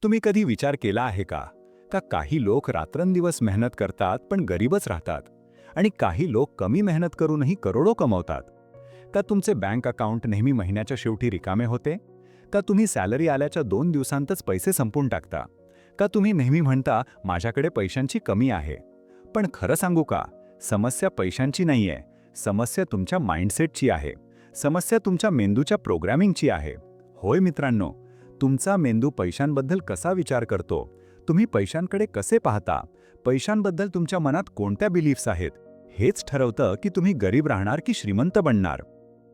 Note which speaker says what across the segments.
Speaker 1: तुम्ही कधी विचार केला आहे का काही लोक रात्रंदिवस मेहनत करतात पण गरीबच राहतात आणि काही लोक कमी मेहनत करूनही करोडो कमवतात? का तुमचे बँक अकाउंट नेहमी महिन्याच्या शेवटी रिकामे होते? का तुम्ही सॅलरी आल्याच्या 2 दिवसांतच पैसे संपून टाकता? का तुम्ही नेहमी म्हणता माझ्याकडे पैशांची कमी आहे? पण खरं सांगू का, समस्या पैशांची नाहीये, समस्या तुमच्या माइंडसेटची आहे. समस्या तुमच्या मेंदूच्या प्रोग्रामिंगची आहे. होय मित्रांनो, तुमचा मेंदू पैशांबद्दल कसा विचार करतो, तुम्ही पैशांकडे कसे पाहता, पैशांबद्दल तुमच्या मनात कोणत्या बिलीफ्स आहेत, हेच ठरवतं की तुम्ही गरीब राहणार की श्रीमंत बनणार.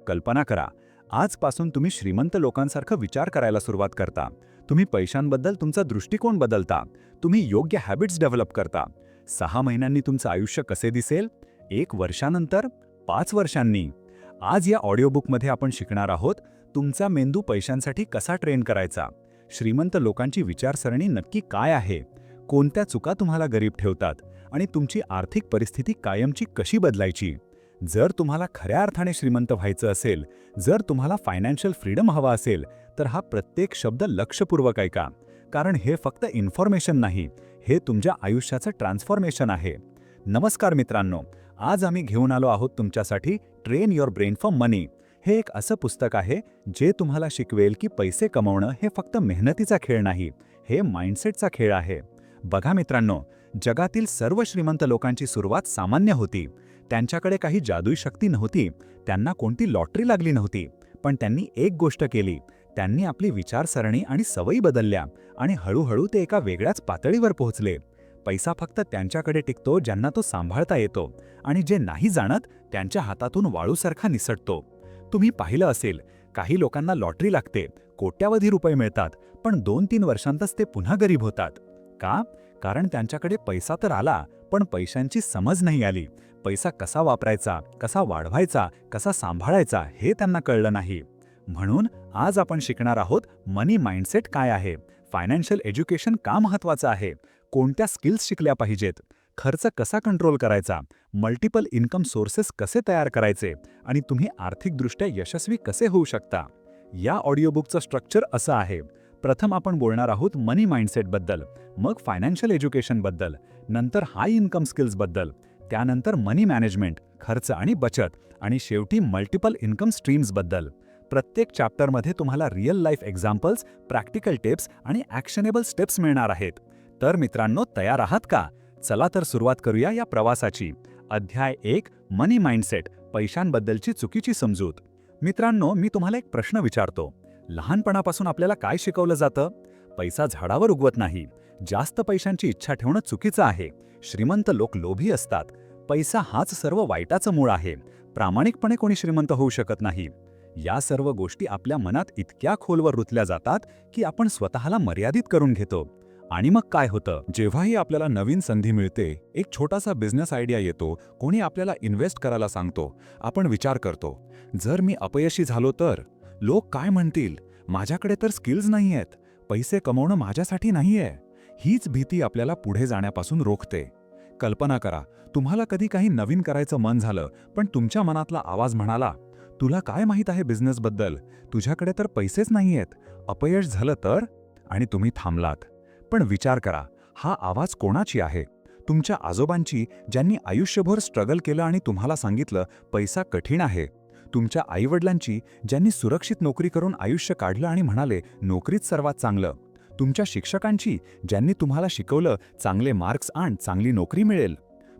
Speaker 1: कल्पना करा, आजपासून तुम्ही श्रीमंत लोकांसारखं विचार करायला सुरुवात करता. तुम्ही पैशांबद्दल तुमचा दृष्टिकोन बदलता. तुम्ही योग्य हॅबिट्स डेव्हलप करता. 6 महिन्यांनी तुमचं आयुष्य कसे दिसेल, 1 वर्षानंतर, 5 वर्षांनी? आज या ऑडिओबुकमध्ये आपण शिकणार आहोत तुमचा मेंदू पैशांसाठी कसा ट्रेन करायचा, श्रीमंत लोकांची विचारसरणी नक्की काय आहे, कोणत्या चुका तुम्हाला गरीब ठेवतात आणि तुमची आर्थिक परिस्थिती कायमची कशी बदलायची. जर तुम्हाला खऱ्या अर्थाने श्रीमंत व्हायचं असेल, जर तुम्हाला फायनान्शियल फ्रीडम हवा असेल, तर हा प्रत्येक शब्द लक्षपूर्वक ऐका. कारण हे फक्त इन्फॉर्मेशन नाही, हे तुमच्या आयुष्याचं ट्रान्सफॉर्मेशन आहे. नमस्कार मित्रांनो, आज आम्ही घेऊन आलो आहोत तुमच्यासाठी ट्रेन युअर ब्रेन फॉर मनी. हे एक असं पुस्तक आहे जे तुम्हाला शिकवेल की पैसे कमवणं हे फक्त मेहनतीचा खेळ नाही, हे माइंडसेटचा खेळ आहे. बघा मित्रांनो, जगातील सर्व श्रीमंत लोकांची सुरुवात सामान्य होती. त्यांच्याकडे काही जादुई शक्ती नव्हती, त्यांना कोणती लॉटरी लागली नव्हती. पण त्यांनी एक गोष्ट केली, त्यांनी आपली विचारसरणी आणि सवयी बदलल्या आणि हळूहळू ते एका वेगळ्याच पातळीवर पोहोचले. पैसा फक्त त्यांच्याकडे टिकतो ज्यांना तो सांभाळता येतो, आणि जे नाही जाणत त्यांच्या हातातून वाळूसारखा निसटतो. तुम्ही पाहिलं असेल, काही लोकांना लॉटरी लागते, कोट्यावधी रुपये मिळतात, पण 2-3 वर्षांतच ते पुन्हा गरीब होतात. का? कारण त्यांच्याकडे पैसा तर आला, पण पैशांची समज नाही आली. पैसा कसा वापरायचा, कसा वाढवायचा, कसा सांभाळायचा हे त्यांना कळलं नाही. म्हणून आज आपण शिकणार आहोत मनी माइंडसेट काय आहे, फायनान्शियल एज्युकेशन का महत्त्वाचं आहे, कोणत्या स्किल्स शिकल्या पाहिजेत, खर्च कसा कंट्रोल करायचा, मल्टिपल इन्कम सोर्सेस कसे तयार करायचे आणि तुम्ही आर्थिकदृष्ट्या यशस्वी कसे होऊ शकता. या ऑडिओबुकचं स्ट्रक्चर असं आहे. प्रथम आपण बोलणार आहोत मनी माइंडसेटबद्दल, मग फायनान्शियल एज्युकेशनबद्दल, नंतर हाय इन्कम स्किल्सबद्दल, त्यानंतर मनी मॅनेजमेंट, खर्च आणि बचत, आणि शेवटी मल्टिपल इन्कम स्ट्रीम्सबद्दल. प्रत्येक चॅप्टरमध्ये तुम्हाला real life examples, practical tips आणि ॲक्शनेबल स्टेप्स मिळणार आहेत. तर मित्रांनो, तयार आहात का? चला तर सुरुवात करूया या प्रवासाची. अध्याय 1, मनी माइंडसेट, पैशांबद्दलची चुकीची समजूत. मित्रांनो, मी तुम्हाला एक प्रश्न विचारतो. लहानपणापासून आपल्याला काय शिकवलं जातं? पैसा झाडावर उगवत नाही. जास्त पैशांची इच्छा ठेवणं चुकीचं आहे. श्रीमंत लोक लोभी असतात. पैसा हाच सर्व वाईटाचं मूळ आहे. प्रामाणिकपणे कोणी श्रीमंत होऊ शकत नाही. या सर्व गोष्टी आपल्या मनात इतक्या खोलवर रुतल्या जातात की आपण स्वतःला मर्यादित करून घेतो. आणि मग काय होतं? जेव्हाही आपल्याला नवीन संधी मिळते, एक छोटासा बिझनेस आयडिया येतो, कोणी आपल्याला इन्व्हेस्ट करायला सांगतो, आपण विचार करतो, जर मी अपयशी झालो तर? लोक काय म्हणतील? माझ्याकडे तर स्किल्स नाही आहेत, पैसे कमवणं माझ्यासाठी नाहीये. हीच भीती आपल्याला पुढे जाण्यापासून रोखते. कल्पना करा, तुम्हाला कधी काही नवीन करायचं मन झालं, पण तुमच्या मनातला आवाज म्हणाला, तुला काय माहीत आहे बिझनेसबद्दल? तुझ्याकडे तर पैसेच नाहीयेत, अपयश झालं तर? आणि तुम्ही थांबलात. पण विचार करा, हा आवाज कोणाची आहे? तुमच्या आजोबांची, ज्यांनी आयुष्यभर स्ट्रगल केलं आणि तुम्हाला सांगितलं पैसा कठीण आहे. तुमच्या आईवडिलांची, ज्यांनी सुरक्षित नोकरी करून आयुष्य काढलं आणि म्हणाले नोकरीच सर्वात चांगलं. तुमच्या शिक्षकांची, ज्यांनी तुम्हाला शिकवलं चांगले मार्क्स आण, चांगली नोकरी मिळेल.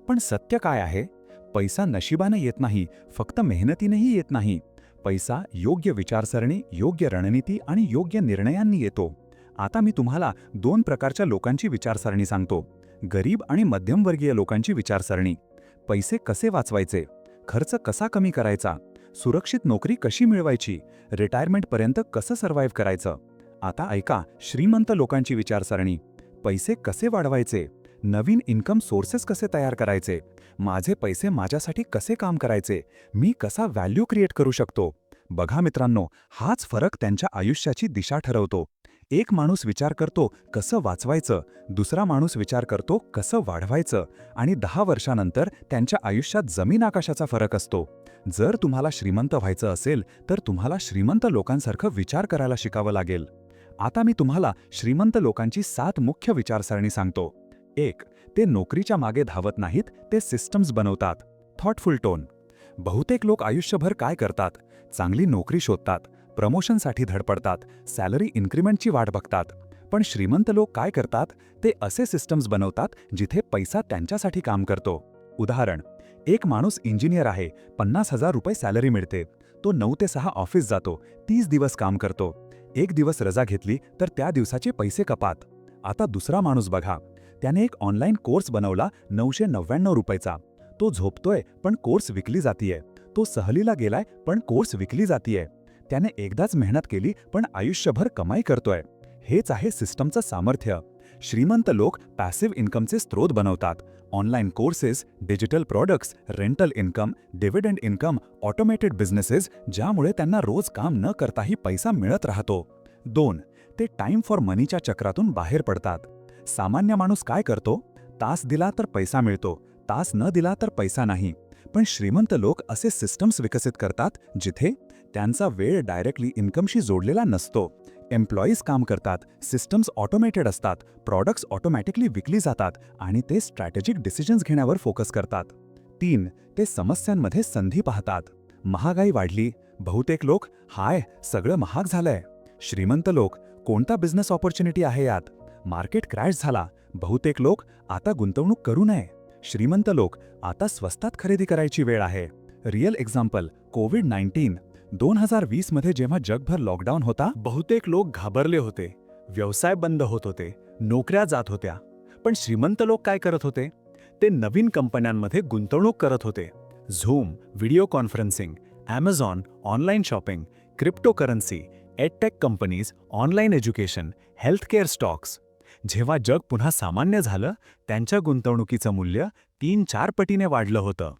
Speaker 1: पण सत्य काय आहे? पैसा नशिबानं येत नाही, फक्त मेहनतीनेही येत नाही. पैसा योग्य विचारसरणी, योग्य रणनीती आणि योग्य निर्णयांनी येतो. आता मी तुम्हाला 2 प्रकारच्या लोकांची विचारसरणी सांगतो. गरीब आणि मध्यमवर्गीय लोकांची विचारसरणी. पैसे कसे वाचवायचे, खर्च कसा कमी करायचा, सुरक्षित नोकरी कशी मिळवायची, रिटायरमेंटपर्यंत कसं सर्व्हाइव्ह करायचं. आता ऐका श्रीमंत लोकांची विचारसरणी. पैसे कसे वाढवायचे, नवीन इन्कम सोर्सेस कसे तयार करायचे, माझे पैसे माझ्यासाठी कसे काम करायचे, मी कसा व्हॅल्यू क्रिएट करू शकतो. बघा मित्रांनो, हाच फरक त्यांच्या आयुष्याची दिशा ठरवतो. एक माणूस विचार करतो कसं वाचवायचं, दुसरा माणूस विचार करतो कसं वाढवायचं, आणि 10 वर्षानंतर त्यांच्या आयुष्यात जमीन आकाशाचा फरक असतो. जर तुम्हाला श्रीमंत व्हायचं असेल तर तुम्हाला श्रीमंत लोकांसारखं विचार करायला शिकावं लागेल. आता मी तुम्हाला श्रीमंत लोकांची 7 मुख्य विचारसरणी सांगतो. 1. ते नोकरीच्या मागे धावत नाहीत, ते सिस्टम्स बनवतात. Thoughtful tone. बहुतेक लोक आयुष्यभर काय करतात? चांगली नोकरी शोधतात, प्रमोशनसाठी धडपडतात, सॅलरी इन्क्रिमेंटची वाट बघतात. पण श्रीमंत लोक काय करतात? ते असे सिस्टम्स बनवतात जिथे पैसा त्यांच्यासाठी काम करतो. उदाहरण, एक माणूस इंजिनियर आहे, 50,000 रुपये सॅलरी मिळते. तो 9 ते 6 ऑफिस जातो, 30 दिवस काम करतो. एक दिवस रजा घेतली तर त्या दिवसाचे पैसे कपात. आता दुसरा माणूस बघा, त्याने एक ऑनलाईन कोर्स बनवला 999 रुपयाचा. तो झोपतोय पण कोर्स विकली जातीये. तो सहलीला गेलाय पण कोर्स विकली जातीये. त्याने एकदाच मेहनत केली पण आयुष्यभर कमाई करतोय. हेच आहे सिस्टमचं सामर्थ्य. श्रीमंत लोक पॅसिव्ह इन्कमचे स्रोत बनवतात. Online courses, digital products, rental income, dividend income, automated businesses, ज्यामुळे त्यांना रोज काम न करताही पैसा मिळत राहतो. 2. ते टाइम फॉर मनीच्या चक्रातून बाहेर पडतात. सामान्य माणूस काय करतो? तास दिला तर पैसा मिळतो, तास न दिला तर पैसा नाही. पण श्रीमंत लोक असे सिस्टम्स विकसित करतात जिथे त्यांचा वेळ डायरेक्टली इन्कमशी जोडलेला नसतो. एम्प्लॉईज काम करतात, सिस्टम्स ऑटोमेटेड असतात, प्रॉडक्ट्स ऑटोमॅटिकली विकली जातात आणि ते स्ट्रॅटेजिक डिसिजन्स घेण्यावर फोकस करतात. 3. ते समस्यांमध्ये संधी पाहतात. महागाई वाढली, बहुतेक लोक सगळं महाग झालंय. श्रीमंत लोक, कोणता बिझनेस ऑपॉर्च्युनिटी आहे यात? मार्केट क्रॅश झाला, बहुतेक लोक, आता गुंतवणूक करू नये. श्रीमंत लोक, आता स्वस्तात खरेदी करायची वेळ आहे. रिअल एक्झाम्पल, कोविड-19. 2020 मध्ये जेव्हा जगभर लॉकडाऊन होता, बहुतेक लोक घाबरले होते. व्यवसाय बंद होत होते, नोकऱ्या जात होत्या. पण श्रीमंत लोक काय करत होते? ते नवीन कंपन्यांमध्ये गुंतवणूक करत होते. Zoom, video conferencing, Amazon, online shopping, cryptocurrency, edtech companies, online education, healthcare stocks. जेव्हा जग पुन्हा सामान्य झालं, त्यांच्या गुंतवणुकीचं मूल्य 3-4 पटीने वाढलं होतं.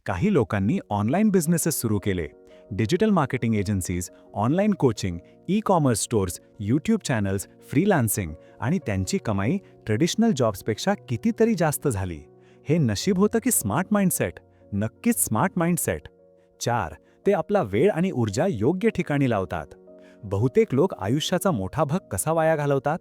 Speaker 1: काही लोकांनी ऑनलाईन बिझनेसेस सुरू केले. Digital marketing agencies, online coaching, e-commerce stores, YouTube channels, freelancing, आणि त्यांची कमाई ट्रेडिशनल जॉब्सपेक्षा कितीतरी जास्त झाली. हे नशीब होतं की स्मार्ट माइंडसेट? नक्कीच स्मार्ट माइंडसेट. 4. ते आपला वेळ आणि ऊर्जा योग्य ठिकाणी लावतात. बहुतेक लोक आयुष्याचा मोठा भाग कसा वाया घालवतात?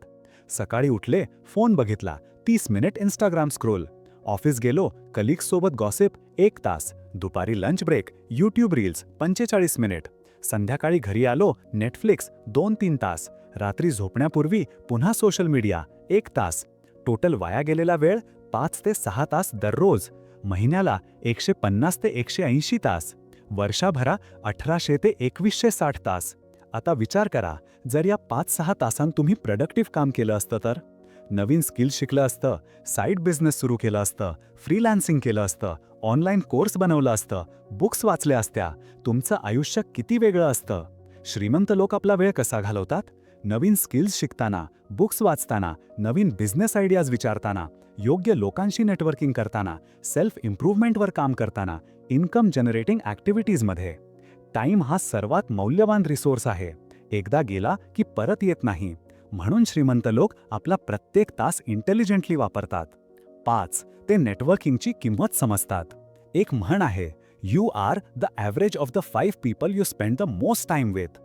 Speaker 1: सकाळी उठले, फोन बघितला, 30 मिनिट इंस्टाग्राम स्क्रोल. ऑफिस गेलो, कलिग्ससोबत गॉसिप 1 तास. दुपारी lunch break, YouTube reels 45 minute. संध्याकाळी घरी आलो, नेटफ्लिक्स 2-3 तास. रात्री झोपण्यापूर्वी पुन्हा सोशल मीडिया 1 तास. टोटल वाया गेलेला वेळ 5 ते 6 तास दररोज. महिन्याला 150 ते 180 तास. वर्षाभरा 1800 ते 2160 तास. आता विचार करा, जर या 5-6 तासांत तुम्ही प्रोडक्टिव्ह काम केलं असतं तर? नवीन स्किल्स शिकलं असतं, साईड बिझनेस सुरू केलं असतं, फ्रीलान्सिंग केलं असतं, ऑनलाईन कोर्स बनवलं असतं, बुक्स वाचल्या असत्या, तुमचं आयुष्य किती वेगळं असतं. श्रीमंत लोक आपला वेळ कसा घालवतात? नवीन स्किल्स शिकताना, बुक्स वाचताना, नवीन बिझनेस आयडियाज विचारताना, योग्य लोकांशी नेटवर्किंग करताना, सेल्फ इम्प्रूव्हमेंटवर काम करताना, इन्कम जनरेटिंग ॲक्टिव्हिटीजमध्ये. टाईम हा सर्वात मौल्यवान रिसोर्स आहे. एकदा गेला की परत येत नाही. म्हणून श्रीमंत लोक आपला प्रत्येक तास इंटेलिजंटली वापरतात. 5. ते नेटवर्किंगची किंमत समजतात. एक म्हण आहे, you are the average of the 5 people you spend the most time with.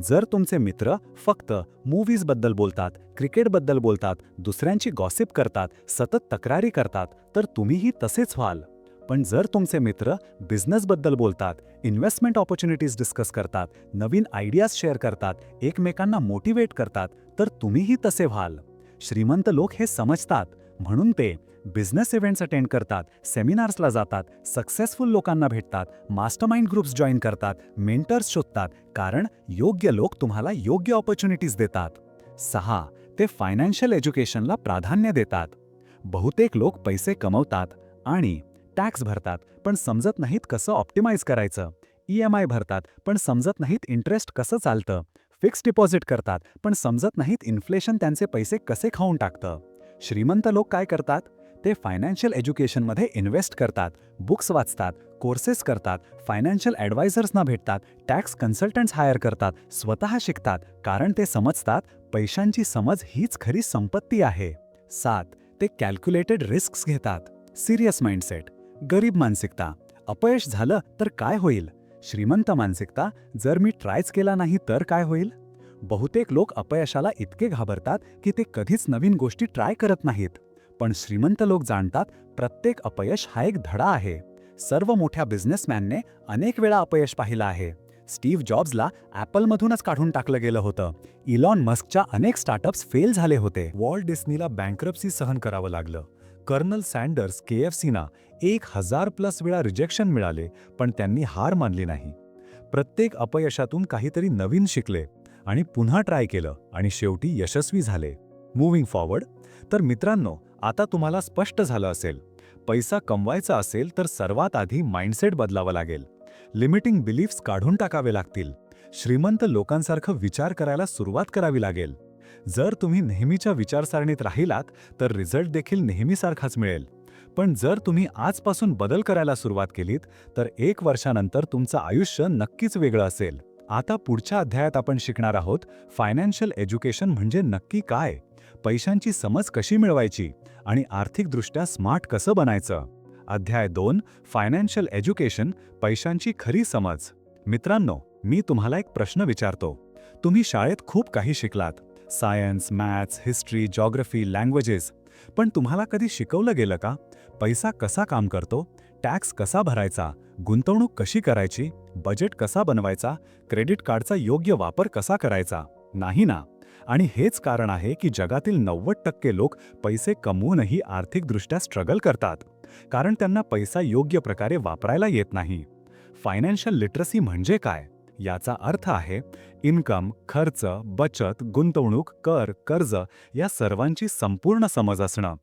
Speaker 1: जर तुमचे मित्र फक्त मूव्हीजबद्दल बोलतात, क्रिकेटबद्दल बोलतात, दुसऱ्यांची गॉसिप करतात, सतत तक्रारी करतात, तर तुम्हीही तसेच व्हाल. पण जर तुमचे मित्र बिझनेसबद्दल बोलतात, इन्व्हेस्टमेंट ऑपॉर्च्युनिटीज डिस्कस करतात, नवीन आयडियाज शेअर करतात, एकमेकांना मोटिवेट करतात, तर तुम्हीही तसे व्हाल. श्रीमंत लोक हे समजतात, म्हणून ते बिझनेस इव्हेंट्स अटेंड करतात, सेमिनार्सला जातात, सक्सेसफुल लोकांना भेटतात, मास्टरमाइंड ग्रुप्स जॉईन करतात, मेंटर्स शोधतात, कारण योग्य लोक तुम्हाला योग्य ऑपॉर्च्युनिटीज देतात. 6. ते फायनान्शियल एज्युकेशनला प्राधान्य देतात. बहुतेक लोक पैसे कमवतात आणि टॅक्स भरतात, पण समजत नाहीत कसं ऑप्टिमाइज करायचं. EMI भरतात, पण समजत नाहीत इंटरेस्ट कसं चालतं. फिक्स्ड डिपॉझिट करतात, पण समजत नाहीत इन्फ्लेशन त्यांचे पैसे कसे खाऊन टाकतं. श्रीमंत लोक काय करतात? ते फायनान्शियल एज्युकेशनमध्ये इन्व्हेस्ट करतात, बुक्स वाचतात, कोर्सेस करतात, फायनान्शियल ॲडवायझर्सना भेटतात, टॅक्स कन्सल्टंट्स हायर करतात, स्वतः शिकतात, कारण ते समजतात पैशांची समज हीच खरी संपत्ती आहे. 7. ते कॅल्क्युलेटेड रिस्क्स घेतात. Serious mindset. गरीब मानसिकता, अपयश झालं तर काय होईल? श्रीमंत मानसिकता, जर मी ट्रायच केला नाही तर काय होईल?
Speaker 2: बहुतेक लोक अपयशाला इतके घाबरतात की ते कधीच नवीन गोष्टी ट्राय करत नाहीत. पण श्रीमंत लोक जाणतात, प्रत्येक अपयश हा एक धडा आहे. सर्व मोठ्या बिझनेसमॅनने अनेक वेळा अपयश पाहिलं आहे. स्टीव्ह जॉब्सला ॲपलमधूनच काढून टाकलं गेलं होतं. इलॉन मस्कच्या अनेक स्टार्टअप्स फेल झाले होते.
Speaker 1: वॉल्ट डिस्नीला बँक्रप्सी सहन करावं लागलं. कर्नल सँडर्स KFCना 1000+ वेळा रिजेक्शन मिळाले, पण त्यांनी हार मानली नाही. प्रत्येक अपयशातून काहीतरी नवीन शिकले आणि पुन्हा ट्राय केलं आणि शेवटी यशस्वी झाले. Moving forward. तर मित्रांनो, आता तुम्हाला स्पष्ट झालं असेल, पैसा कमवायचा असेल तर सर्वात आधी माइंडसेट बदलावा लागेल. लिमिटिंग बिलीफ्स काढून टाकावे लागतील. श्रीमंत लोकांसारखं विचार करायला सुरुवात करावी लागेल. जर तुम्ही नेहमीच्या विचारसरणीत राहिलात तर रिझल्ट देखील नेहमीसारखाच मिळेल. पण जर तुम्ही आजपासून बदल करायला सुरुवात केलीत तर 1 वर्षानंतर तुमचं आयुष्य नक्कीच वेगळं असेल. आता पुढच्या अध्यायात आपण शिकणार आहोत फायनान्शियल एज्युकेशन म्हणजे नक्की काय, पैशांची समज कशी मिळवायची आणि आर्थिकदृष्ट्या स्मार्ट कसं बनायचं. अध्याय 2, फायनान्शियल एज्युकेशन, पैशांची खरी समज. मित्रांनो, मी तुम्हाला एक प्रश्न विचारतो. तुम्ही शाळेत खूप काही शिकलात, science, maths, history, geography, languages. पण तुम्हाला कधी शिकवलं गेलं का पैसा कसा काम करतो, टॅक्स कसा भरायचा, गुंतवणूक कशी करायची, बजेट कसा बनवायचा, क्रेडिट कार्डचा योग्य वापर कसा करायचा? नाही ना. आणि हेच कारण आहे की जगातील 90% लोक पैसे कमवूनही आर्थिकदृष्ट्या स्ट्रगल करतात, कारण त्यांना पैसा योग्य प्रकारे वापरायला येत नाही. फायनान्शियल लिटरसी म्हणजे काय? याचा अर्थ आहे इन्कम, खर्च, बचत, गुंतवणूक, कर, कर्ज या सर्वांची संपूर्ण समज असणं.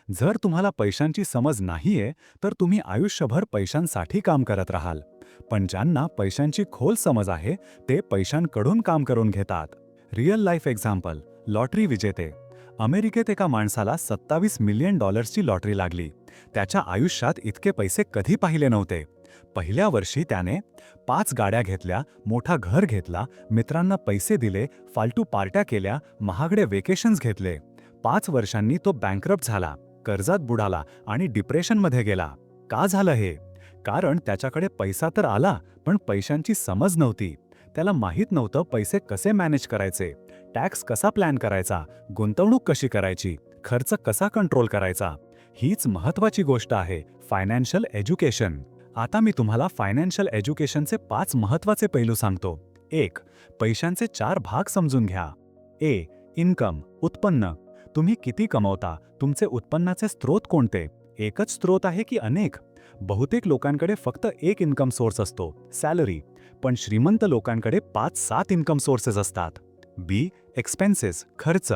Speaker 1: जर तुम्हाला पैशांची समज नाहीये तर तुम्ही आयुष्यभर पैशांसाठी काम करत राहाल. पण ज्यांना पैशांची खोल समज आहे ते पैशांकडून काम करून घेतात. Real life example. लॉटरी विजेते. अमेरिकेत एका माणसाला $27 मिलियन लॉटरी लागली. त्याच्या आयुष्यात इतके पैसे कधी पाहिले नव्हते. पहिल्या वर्षी त्याने 5 गाड्या घेतल्या, मोठा घर घेतला, मित्रांना पैसे दिले, फालतू पार्ट्या केल्या, महागडे वेकेशन्स घेतले. 5 वर्षांनी तो बँकरप्ट झाला, कर्जात बुडाला आणि डिप्रेशनमध्ये गेला. का झालं हे? कारण त्याच्याकडे पैसा तर आला, पण पैशांची समज नव्हती. त्याला माहीत नव्हतं पैसे कसे मॅनेज करायचे, टॅक्स कसा प्लॅन करायचा, गुंतवणूक कशी करायची, खर्च कसा कंट्रोल करायचा. हीच महत्त्वाची गोष्ट आहे, फायनान्शियल एज्युकेशन. आता मी तुम्हाला फायनान्शियल एज्युकेशनचे 5 महत्त्वाचे पैलू सांगतो. 1. पैशांचे 4 भाग समजून घ्या. ए. इन्कम, उत्पन्न. तुम्ही किती कमवता, तुमचे उत्पन्नाचे स्रोत कोणते? एकच स्रोत आहे की अनेक? बहुतेक लोकांकडे फक्त एक इन्कम सोर्स असतो, सॅलरी. पण श्रीमंत लोकांकडे 5-7 इन्कम सोर्सेस असतात. बी. एक्सपेन्सेस, खर्च.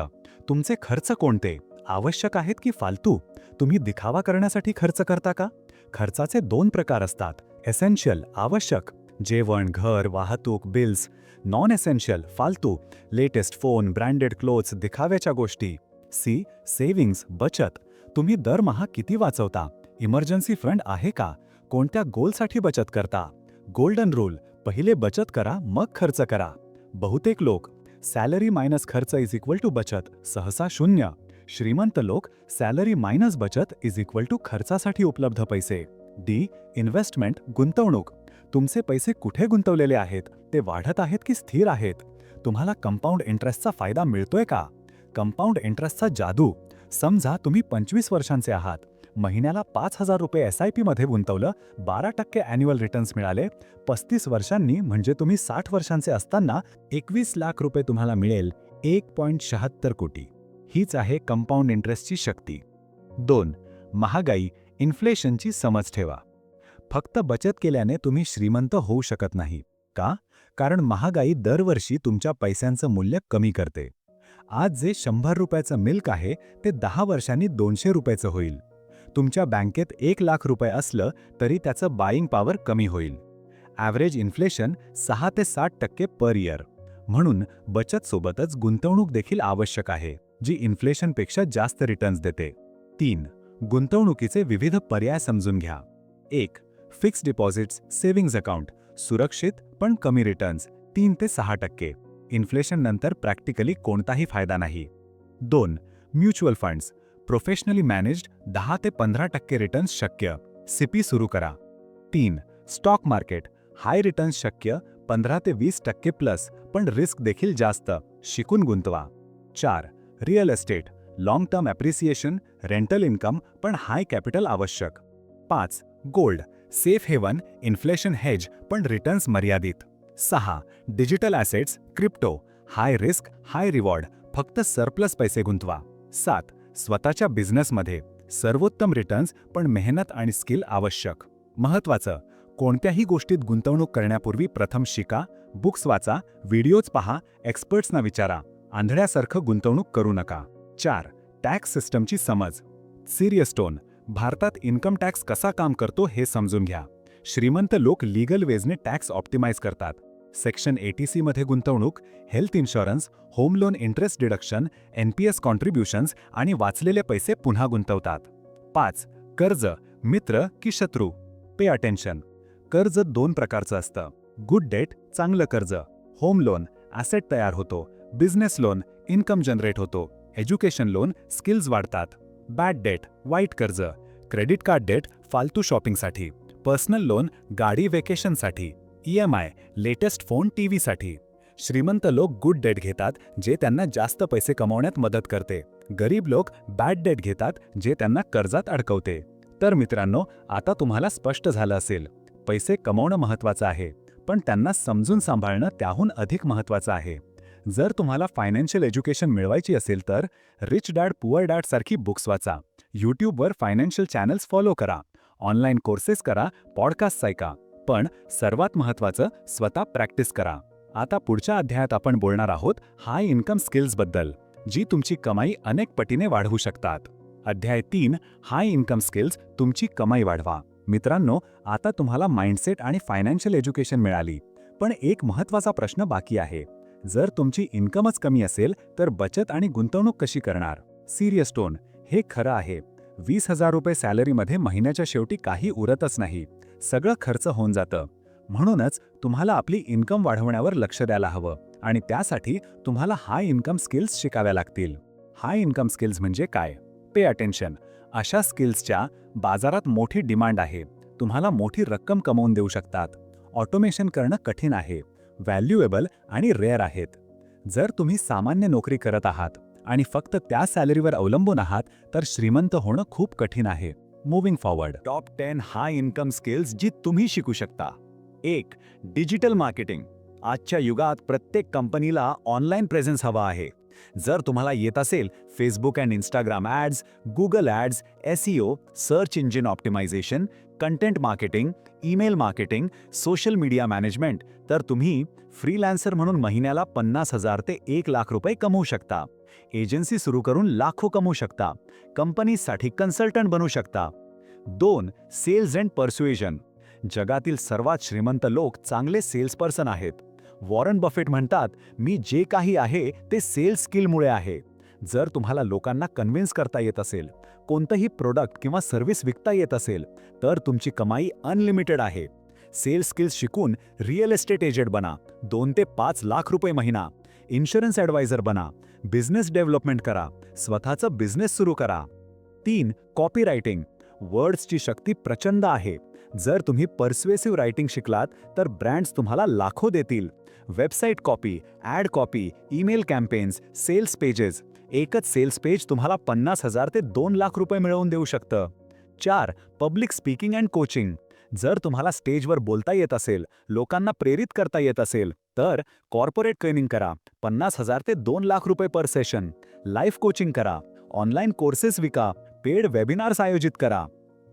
Speaker 1: तुमचे खर्च कोणते? आवश्यक आहेत की फालतू? तुम्ही दिखावा करण्यासाठी खर्च करता का? खर्चाचे 2 प्रकार असतात, एसेन्शियल, आवश्यक, जेवण, घर, वाहतूक, बिल्स. नॉन एसेन्शियल, फालतू, लेटेस्ट फोन, ब्रँडेड क्लोथ्स, दिखाव्याच्या गोष्टी. सी. सेव्हिंग्ज, बचत. तुम्ही दरमहा किती वाचवता? इमर्जन्सी फंड आहे का? कोणत्या गोलसाठी बचत करता? गोल्डन रूल, पहिले बचत करा मग खर्च करा. बहुतेक लोक सॅलरी मायनस खर्च इज इक्वल टू बचत, सहसा 0. श्रीमंत लोक सॅलरी मायनस बचत इज इक्वल टू खर्चासाठी उपलब्ध पैसे. डी. इन्व्हेस्टमेंट, गुंतवणूक. तुमचे पैसे कुठे गुंतवलेले आहेत? ते वाढत आहेत की स्थिर आहेत? तुम्हाला कंपाऊंड इंटरेस्टचा फायदा मिळतोय का? कंपाऊंड इंटरेस्टचा जादू. समजा तुम्ही 25 वर्षांचे आहात, महिन्याला ₹5,000 SIP मध्ये गुंतवलं, 12% ॲन्युअल रिटर्न्स मिळाले. 35 वर्षांनी म्हणजे तुम्ही 60 वर्षांचे असताना ₹21 लाख तुम्हाला मिळेल, 1.76 कोटी. हीच आहे कंपाऊंड इंटरेस्टची शक्ती. 2. महागाई, इन्फ्लेशनची समज ठेवा. फक्त बचत केल्याने तुम्ही श्रीमंत होऊ शकत नाही. का? कारण महागाई दरवर्षी तुमच्या पैशांचं मूल्य कमी करते. आज जे ₹100 मिल्क आहे ते 10 वर्षांनी ₹200 होईल. तुमच्या बँकेत 1 लाख असलं तरी त्याचं बाईंग पॉवर कमी होईल. ॲव्हरेज इन्फ्लेशन 6 ते 7% पर इयर. म्हणून बचत सोबतच गुंतवणूक देखील आवश्यक आहे, जी इन्फ्लेशनपेक्षा जास्त रिटर्न्स देते. 3. गुंतवणुकीचे विविध पर्याय समजून घ्या. 1. Fixed deposits, savings account. सुरक्षित पण कमी रिटर्न्स, 3 ते 6%. इन्फ्लेशन नंतर प्रॅक्टिकली कोणताही फायदा नाही. 2. म्युच्युअल फंड्स, प्रोफेशनली मॅनेज्ड, 10 ते 15% रिटर्न्स शक्य. CP सुरू करा. 3. स्टॉक मार्केट, हाय रिटर्न्स शक्य, 15 ते 20% प्लस, पण रिस्क देखील जास्त. शिकून गुंतवा. 4. Real estate, long term appreciation, rental income पण हाय कॅपिटल आवश्यक. 5. Gold, safe haven, inflation hedge पण रिटर्न्स मर्यादित. 6. Digital assets, crypto, high risk high reward, फक्त सरप्लस पैसे गुंतवा. 7. स्वतःच्या बिझनेसमध्ये, सर्वोत्तम रिटर्न्स पण मेहनत आणि स्किल आवश्यक. महत्त्वाचं, कोणत्याही गोष्टीत गुंतवणूक करण्यापूर्वी प्रथम शिका, बुक्स वाचा, व्हिडिओज पहा, एक्सपर्ट्सना विचारा. आंधळ्यासारखं गुंतवणूक करू नका. 4. टॅक्स सिस्टमची समज. सिरियस टोन, भारतात इन्कम टॅक्स कसा काम करतो हे समजून घ्या. श्रीमंत लोक लीगल वेजने टॅक्स ऑप्टिमाइज करतात. सेक्शन 80C मध्ये गुंतवणूक, health insurance, home loan interest deduction, NPS कॉन्ट्रिब्युशन्स आणि वाचलेले पैसे पुन्हा गुंतवतात. 5. कर्ज, मित्र की शत्रू? Pay attention. कर्ज 2 प्रकारचं असतं. गुड डेट, चांगलं कर्ज. होम लोन, ॲसेट तयार होतो. बिझनेस लोन, इन्कम जनरेट होतो. एज्युकेशन लोन, स्किल्स वाढतात. बॅड डेट, वाईट कर्ज. क्रेडिट कार्ड डेट, फालतू शॉपिंगसाठी. पर्सनल लोन, गाडी वेकेशनसाठी. EMI, लेटेस्ट फोन टीव्हीसाठी. श्रीमंत लोक गुड डेट घेतात जे त्यांना जास्त पैसे कमवण्यात मदत करते. गरीब लोक बॅड डेट घेतात जे त्यांना कर्जात अडकवते. तर मित्रांनो, आता तुम्हाला स्पष्ट झालं असेल, पैसे कमवणं महत्त्वाचं आहे, पण त्यांना समजून सांभाळणं त्याहून अधिक महत्त्वाचं आहे. जर तुम्हाला फायनान्शियल एज्युकेशन मिळवायची असेल तर रिच डॅड पुअर डॅड सारखी बुक्स वाचा, यूट्यूबवर फायनान्शियल चॅनल्स फॉलो करा, ऑनलाईन कोर्सेस करा, पॉडकास्ट ऐका, पण सर्वात महत्त्वाचं स्वतः प्रॅक्टिस करा. आता पुढच्या अध्यायात आपण बोलणार आहोत हाय इन्कम स्किल्सबद्दल, जी तुमची कमाई अनेक पटीने वाढवू शकतात. अध्याय 3, हाय इन्कम स्किल्स, तुमची कमाई वाढवा. मित्रांनो, आता तुम्हाला माइंडसेट आणि फायनान्शियल एज्युकेशन मिळाली, पण एक महत्त्वाचा प्रश्न बाकी आहे. जर तुमची इन्कमच कमी असेल तर बचत आणि गुंतवणूक कशी करणार? सिरियस टोन, हे खरं आहे. 20,000 रुपये सॅलरीमध्ये महिन्याच्या शेवटी काही उरतच नाही. सगळं खर्च होऊन जातं. म्हणूनच तुम्हाला आपली इन्कम वाढवण्यावर लक्ष द्यायला हवं आणि त्यासाठी तुम्हाला हाय इन्कम स्किल्स शिकाव्या लागतील. हाय इन्कम स्किल्स म्हणजे काय? Pay attention. अशा स्किल्सच्या बाजारात मोठी डिमांड आहे. तुम्हाला मोठी रक्कम कमवून देऊ शकतात. ऑटोमेशन करणं कठीण आहे, व्हॅल्युएबल आणि रेअर आहेत. जर तुम्ही सामान्य नोकरी करत आहात आणि फक्त त्या सॅलरीवर अवलंबून आहात तर श्रीमंत होणं खूप कठीण आहे. मूव्हिंग फॉरवर्ड, टॉप 10 हाय इन्कम स्किल्स जी तुम्ही शिकू शकता. 1. Digital marketing. आजच्या युगात प्रत्येक कंपनीला ऑनलाईन प्रेझेन्स हवा आहे. जर तुम्हाला येत असेल Facebook and Instagram ads, Google ads, SEO, search engine optimization, content marketing, email marketing, social media management, तर तुम्ही फ्रीलान्सर म्हणून महिन्याला 50,000 ते 1 लाख रुपये कमवू शकता. एजन्सी सुरू करून लाखो कमवू शकता. कंपनीसाठी कन्सल्टंट बनू शकता. 2. Sales and persuasion. जगातील सर्वात श्रीमंत लोक चांगले सेल्सपर्सन आहेत. वॉरन बफेट म्हणतात, मी जे काही आहे ते सेल्स स्किलमुळे आहे. जर तुम्हाला लोकांना कन्व्हिन्स करता येत असेल, कोणतंही प्रोडक्ट किंवा सर्व्हिस विकता येत असेल, तर तुमची कमाई अनलिमिटेड आहे. सेल्स स्किल्स शिकून रिअल एस्टेट एजंट बना, 2 ते 5 लाख रुपये महिना. इन्शुरन्स ॲडवायझर बना, बिझनेस डेव्हलपमेंट करा, स्वतःचं बिझनेस सुरू करा. 3. Copy writing. वर्ड्सची शक्ती प्रचंड आहे. जर तुम्ही पर्स्वेसिव्ह रायटिंग शिकलात तर ब्रँड्स तुम्हाला लाखो देतील. Website copy, ad copy, email campaigns, sales pages. एकच सेल्स पेज तुम्हाला 50,000 ते 2 लाख रुपये मिळवून देऊ शकतं. 4. Public speaking and coaching. जर तुम्हाला स्टेजवर बोलता येत असेल, लोकांना प्रेरित करता येत असेल, तर कॉर्पोरेट ट्रेनिंग करा. 50,000 ते 2 लाख रुपये पर सेशन. लाईफ कोचिंग करा, ऑनलाईन कोर्सेस विका, पेड वेबिनार्स आयोजित करा.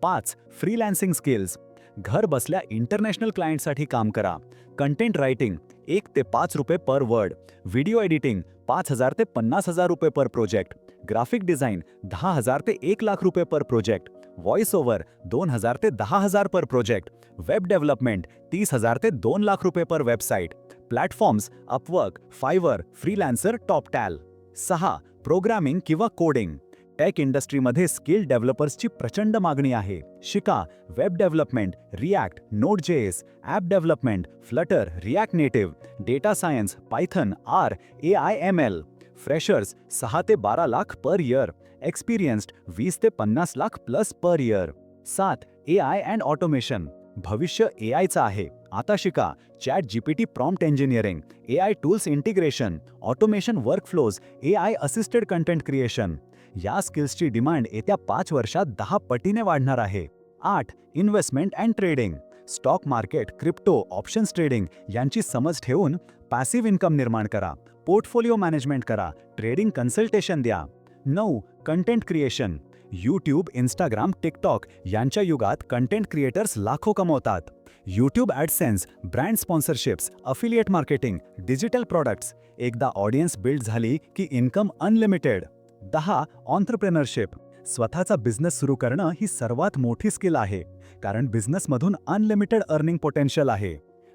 Speaker 1: 5. Freelancing skills. घर बसल्या इंटरनॅशनल क्लायंटसाठी काम करा. कंटेंट रायटिंग 1 ते 5 रुपये पर वर्ड. व्हिडिओ एडिटिंग 5,000 ते 50,000 रुपये पर प्रोजेक्ट. ग्राफिक डिझाईन 10,000 ते 1 लाख रुपये पर प्रोजेक्ट. व्हॉइस ओव्हर 2,000 ते 10,000 पर प्रोजेक्ट. वेब डेव्हलपमेंट 30,000 ते 2 लाख रुपये per website. Platforms Upwork, Fiverr, Freelancer, Toptal. 6. Programming किंवा कोडिंग. टेक इंडस्ट्रीमध्ये स्किल डेव्हलपर्सची प्रचंड मागणी आहे. शिका वेब डेव्हलपमेंट, रिॲक्ट, नोड.js, app development, Flutter, React Native, data science, Python, R, AI, ML. Freshers 6 ते 12 लाख पर इयर. एक्सपिरियन्स्ड 20 ते 50 lakh plus per year. 7. AI and automation.
Speaker 2: भविष्य AIचं आहे. आता शिका ChatGPT prompt engineering, AI tools integration, automation workflows, AI assisted content creation. या स्किल्सची demand येत्या 5 वर्षात 10 पटीने वाढणार आहे. 8. Investment and trading. Stock market, crypto, options trading यांची समज ठेवून पॅसिव्ह इन्कम निर्माण करा. पोर्टफोलिओ मॅनेजमेंट करा. ट्रेडिंग कन्सल्टेशन द्या. 9. Content creation. YouTube, Instagram, TikTok यांच्या युगात कंटेंट क्रिएटर्स लाखो कमवतात. YouTube AdSense, brand sponsorships, affiliate marketing, digital products. एकदा ऑडियन्स बिल्ड झाली की इन्कम अनलिमिटेड. 10. ऑन्ट्रप्रेनरशिप. स्वतःचा बिझनेस सुरू करणं ही सर्वात मोठी स्किल आहे, कारण बिझनेसमधून अनलिमिटेड अर्निंग पोटेन्शियल आहे.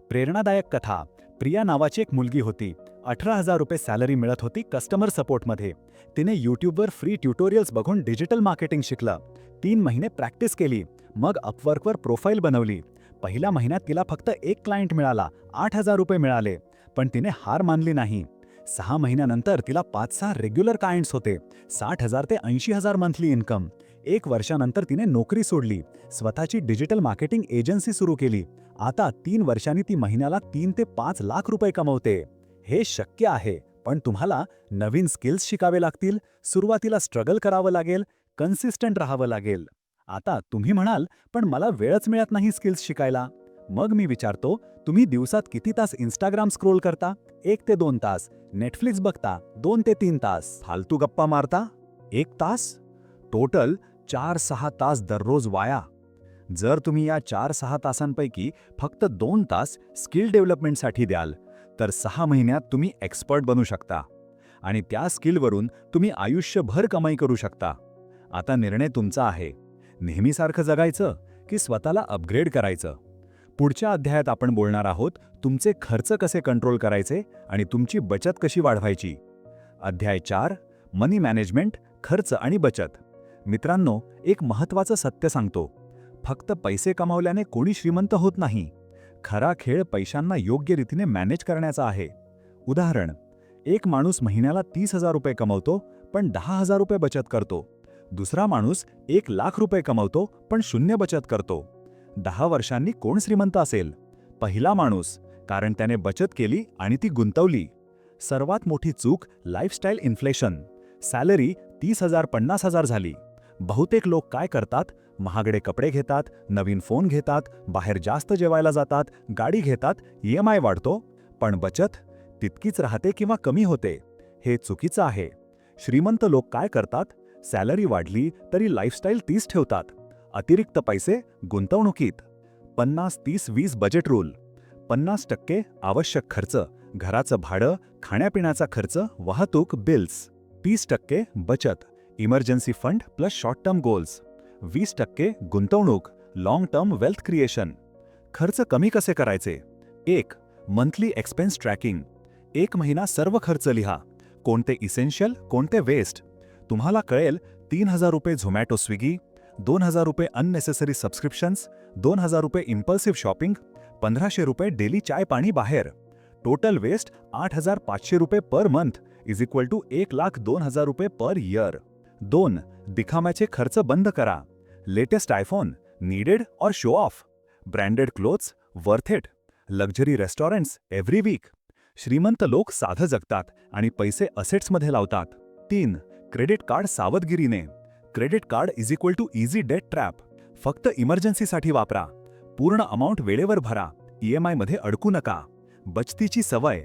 Speaker 2: प्रेरणादायक कथा. प्रिया नावाची एक मुलगी होती. 18,000 रुपये सॅलरी मिळत होती कस्टमर सपोर्टमध्ये. तिने यूट्यूबवर फ्री ट्युटोरियल्स बघून डिजिटल मार्केटिंग शिकलं. 3 महिने प्रॅक्टिस केली. मग अपवर्कवर प्रोफाईल बनवली. पहिल्या महिन्यात तिला फक्त एक क्लायंट मिळाला. 8,000 रुपये मिळाले. पण तिने हार मानली नाही. 6 महिन्यानंतर तिला 5-6 रेग्युलर क्लायंट्स होते. 60,000 ते 80,000 मंथली इन्कम. 1 वर्षानंतर तिने नोकरी सोडली. स्वतःची डिजिटल मार्केटिंग एजन्सी सुरू केली. आता 3 वर्षांनी ती महिन्याला 3 ते 5 लाख रुपये कमवते. हे शक्य आहे, पण तुम्हाला नवीन स्किल्स शिकावे लागतील, सुरुवातीला स्ट्रगल करावं लागेल, कन्सिस्टंट राहावं लागेल. आता तुम्ही म्हणाल, पण मला वेळच मिळत नाही स्किल्स शिकायला. मग मी विचारतो, तुम्ही दिवसात किती तास इंस्टाग्राम स्क्रोल करता? 1 ते 2 तास. नेटफ्लिक्स बघता? 2 ते 3 तास. फालतू गप्पा मारता? 1 तास. टोटल 4-6 तास दररोज वाया. जर तुम्ही या 4-6 तासांपैकी फक्त 2 तास स्किल डेव्हलपमेंटसाठी द्याल, तर 6 महिन्यात तुम्ही एक्सपर्ट बनू शकता आणि त्या स्किलवरून तुम्ही आयुष्यभर कमाई करू शकता. आता निर्णय तुमचा आहे. नेहमीसारखं जगायचं की स्वतःला अपग्रेड करायचं? पुढच्या अध्यायात आपण बोलणार आहोत तुमचे खर्च कसे कंट्रोल करायचे आणि तुमची बचत कशी वाढवायची. अध्याय 4. मनी मॅनेजमेंट, खर्च आणि बचत. मित्रांनो, एक महत्त्वाचं सत्य सांगतो. फक्त पैसे कमावल्याने कोणी श्रीमंत होत नाही. खरा खेळ पैशांना योग्य रीतीने मॅनेज करण्याचा आहे. उदाहरण, एक माणूस महिन्याला 30,000 रुपये कमवतो पण 10,000 रुपये बचत करतो. दुसरा माणूस 1 लाख रुपये कमवतो पण 0 बचत करतो. 10 वर्षांनी कोण श्रीमंत असेल? पहिला माणूस, कारण त्याने बचत केली आणि ती गुंतवली. सर्वात मोठी चूक लाईफस्टाईल इन्फ्लेशन. सॅलरी 30,000 50,000 झाली. बहुतेक लोक काय करतात? महागडे कपडे घेतात, नवीन फोन घेतात, बाहेर जास्त जेवायला जातात, गाडी घेतात, EMI वाढतो. पण बचत तितकीच राहते किंवा कमी होते. हे चुकीचं आहे. श्रीमंत लोक काय करतात? सॅलरी वाढली तरी लाईफस्टाईल तीच ठेवतात. अतिरिक्त पैसे गुंतवणुकीत. 50-30-20 बजेट रूल. 50% आवश्यक खर्च, घराचं भाडं, खाण्यापिण्याचा खर्च, वाहतूक, बिल्स. 30% बचत, emergency fund plus short term goals. 20% गुंतवणूक, लॉंग टर्म वेल्थ क्रिएशन. खर्च कमी कसे करायचे? 1. Monthly expense tracking. 1 महिना सर्व खर्च लिहा. कोणते इसेन्शियल, कोणते वेस्ट. तुम्हाला कळेल 3,000 रुपये झोमॅटो स्विगी, 2,000 रुपये अननेसेसरी सबस्क्रिप्शन्स, 2,000 रुपये इम्पल्सिव्ह शॉपिंग, 1,500 रुपये डेली चाय पाणी बाहेर. टोटल वेस्ट 8,500 रुपये per month is equal to 1,02,000 रुपये पर इयर. 2. दिखाम्याचे खर्च बंद करा. लेटेस्ट आयफोन, नीडेड और show off. Branded clothes, worth it. Luxury restaurants every week. श्रीमंत लोक साधं जगतात आणि पैसे असेट्समध्ये लावतात. 3. क्रेडिट कार्ड सावधगिरीने. Credit card is equal to easy debt trap. फक्त इमर्जन्सीसाठी वापरा. पूर्ण अमाऊंट वेळेवर भरा. EMI मध्ये अडकू नका. बचतीची सवय.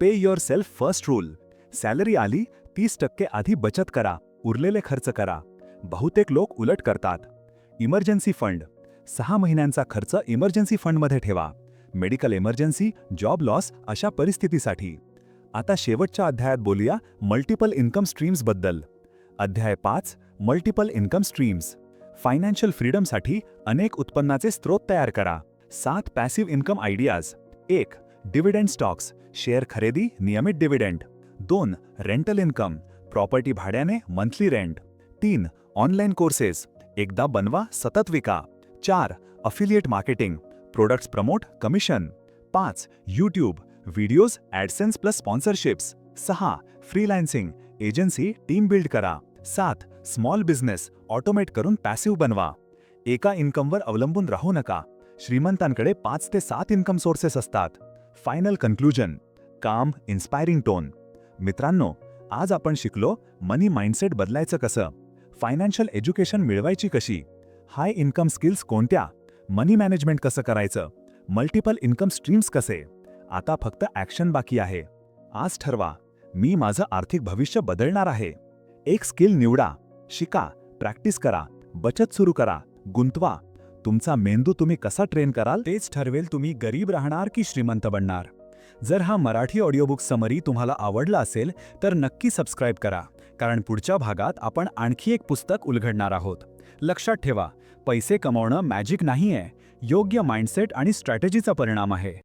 Speaker 2: Pay yourself first rule. Salary आली 30% आधी बचत करा, उरलेले खर्च करा. बहुतेक लोक उलट करतात. Emergency fund. 6 महिन्यांचा खर्च इमर्जन्सी फंडमध्ये ठेवा. मेडिकल इमर्जन्सी, जॉब लॉस अशा परिस्थितीसाठी. आता शेवटच्या अध्यायात बोलूया मल्टिपल इन्कम स्ट्रीम्सबद्दल. अध्याय 5. Multiple income streams. फायनान्शियल फ्रीडमसाठी अनेक उत्पन्नाचे स्रोत तयार करा. 7 passive income ideas. 1. Dividend stocks, share खरेदी, नियमित डिव्हिडंड. 2. रेंटल इन्कम, प्रॉपर्टी भाड्याने, मंथली रेंट. 3. ऑनलाईन कोर्सेस, एकदा बनवा, सतत विका. 4. Affiliate marketing, products promote, commission. 5. YouTube, videos, AdSense plus sponsorships. 6. Freelancing, agency, team build करा. 7. स्मॉल बिझनेस, ऑटोमेट करून passive बनवा. एका इन्कमवर अवलंबून राहू नका. श्रीमंतांकडे 5 ते 7 इन्कम सोर्सेस असतात. फायनल कन्क्लुजन, काम, इन्स्पायरिंग टोन. मित्रांनो, आज आपण शिकलो मनी माइंडसेट बदलायचं कसं, फायनान्शियल एज्युकेशन मिळवायची कशी, हाय इन्कम स्किल्स कोणत्या, मनी मॅनेजमेंट कसं करायचं, मल्टिपल इन्कम स्ट्रीम्स कसे. आता फक्त ॲक्शन बाकी आहे. आज ठरवा, मी माझं आर्थिक भविष्य बदलणार आहे. एक स्किल निवडा, शिका, प्रॅक्टिस करा, बचत सुरू करा, गुंतवा. तुमचा मेंदू तुम्ही कसा ट्रेन कराल तेच ठरवेल तुम्ही गरीब राहणार की श्रीमंत बनणार. जर हा मराठी ऑडिओबुक समरी तुम्हाला आवडला असेल तर नक्की सबस्क्राईब करा, कारण पुढच्या भागात आपण आणखी एक पुस्तक उलगडणार आहोत. लक्षात ठेवा, पैसे कमावणं मॅजिक नाहीये, योग्य माइंडसेट आणि स्ट्रॅटेजीचा परिणाम आहे.